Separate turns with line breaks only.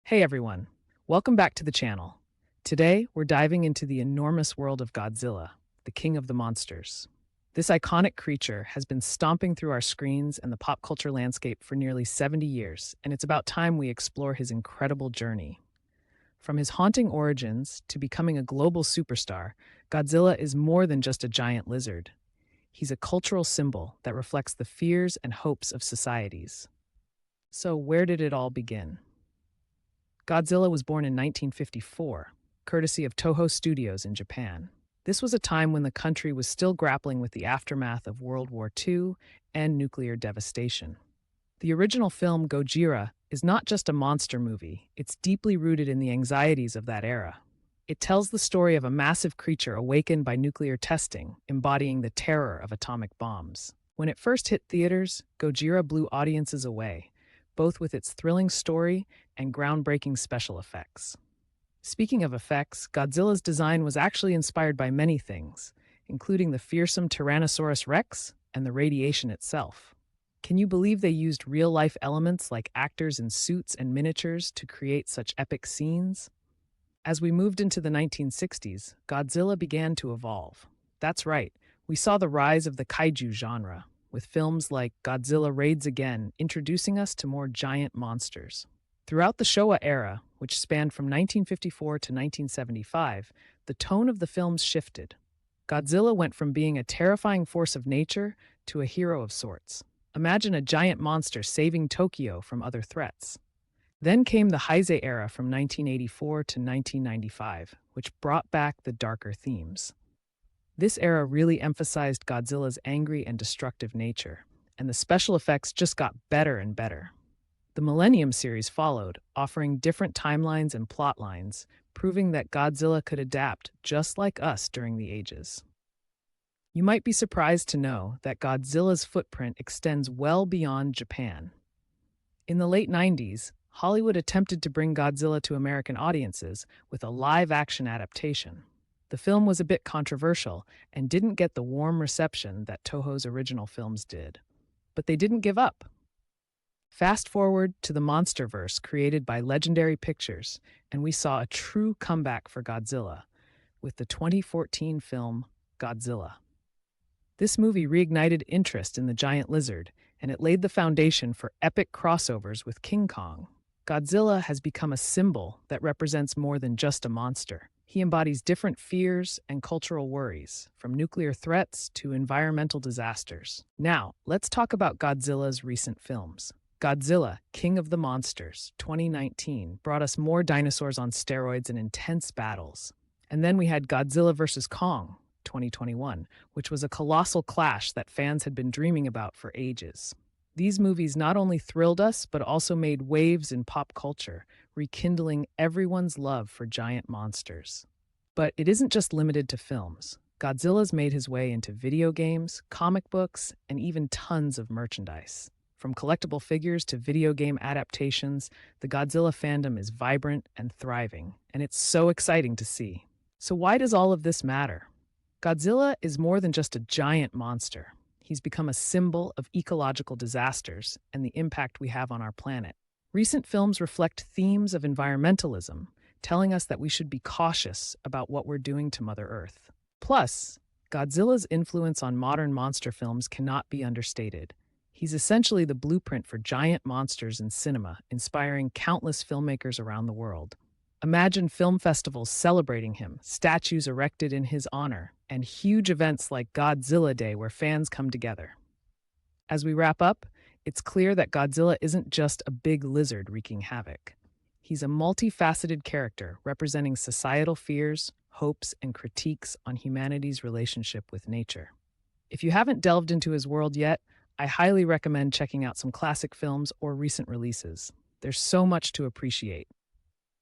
Hey everyone, welcome back to the channel. Today, we're diving into the enormous world of Godzilla, the king of the monsters. This iconic creature has been stomping through our screens and the pop culture landscape for nearly 70 years, and it's about time we explore his incredible journey. From his haunting origins to becoming a global superstar, Godzilla is more than just a giant lizard. He's a cultural symbol that reflects the fears and hopes of societies. So, where did it all begin? Godzilla was born in 1954, courtesy of Toho Studios in Japan. This was a time when the country was still grappling with the aftermath of World War II and nuclear devastation. The original film Gojira is not just a monster movie, it's deeply rooted in the anxieties of that era. It tells the story of a massive creature awakened by nuclear testing, embodying the terror of atomic bombs. When it first hit theaters, Gojira blew audiences away, both with its thrilling story and groundbreaking special effects. Speaking of effects, Godzilla's design was actually inspired by many things, including the fearsome Tyrannosaurus Rex and the radiation itself. Can you believe they used real-life elements like actors in suits and miniatures to create such epic scenes? As we moved into the 1960s, Godzilla began to evolve. That's right, we saw the rise of the kaiju genre, with films like Godzilla Raids Again introducing us to more giant monsters. Throughout the Showa era, which spanned from 1954 to 1975, the tone of the films shifted. Godzilla went from being a terrifying force of nature to a hero of sorts. Imagine a giant monster saving Tokyo from other threats. Then came the Heisei era from 1984 to 1995, which brought back the darker themes. This era really emphasized Godzilla's angry and destructive nature, and the special effects just got better and better. The Millennium series followed, offering different timelines and plot lines, proving that Godzilla could adapt just like us during the ages. You might be surprised to know that Godzilla's footprint extends well beyond Japan. In the late 90s, Hollywood attempted to bring Godzilla to American audiences with a live-action adaptation. The film was a bit controversial and didn't get the warm reception that Toho's original films did. But they didn't give up. Fast forward to the MonsterVerse created by Legendary Pictures, and we saw a true comeback for Godzilla with the 2014 film Godzilla. This movie reignited interest in the giant lizard, and it laid the foundation for epic crossovers with King Kong. Godzilla has become a symbol that represents more than just a monster. He embodies different fears and cultural worries, from nuclear threats to environmental disasters. Now, let's talk about Godzilla's recent films. Godzilla, King of the Monsters, 2019, brought us more dinosaurs on steroids and intense battles. And then we had Godzilla vs. Kong, 2021, which was a colossal clash that fans had been dreaming about for ages. These movies not only thrilled us, but also made waves in pop culture, rekindling everyone's love for giant monsters. But it isn't just limited to films. Godzilla's made his way into video games, comic books, and even tons of merchandise. From collectible figures to video game adaptations, the Godzilla fandom is vibrant and thriving, and it's so exciting to see. So why does all of this matter? Godzilla is more than just a giant monster. He's become a symbol of ecological disasters and the impact we have on our planet. Recent films reflect themes of environmentalism, telling us that we should be cautious about what we're doing to Mother Earth. Plus, Godzilla's influence on modern monster films cannot be understated. He's essentially the blueprint for giant monsters in cinema, inspiring countless filmmakers around the world. Imagine film festivals celebrating him, statues erected in his honor, and huge events like Godzilla Day where fans come together. As we wrap up, it's clear that Godzilla isn't just a big lizard wreaking havoc. He's a multifaceted character representing societal fears, hopes, and critiques on humanity's relationship with nature. If you haven't delved into his world yet, I highly recommend checking out some classic films or recent releases. There's so much to appreciate.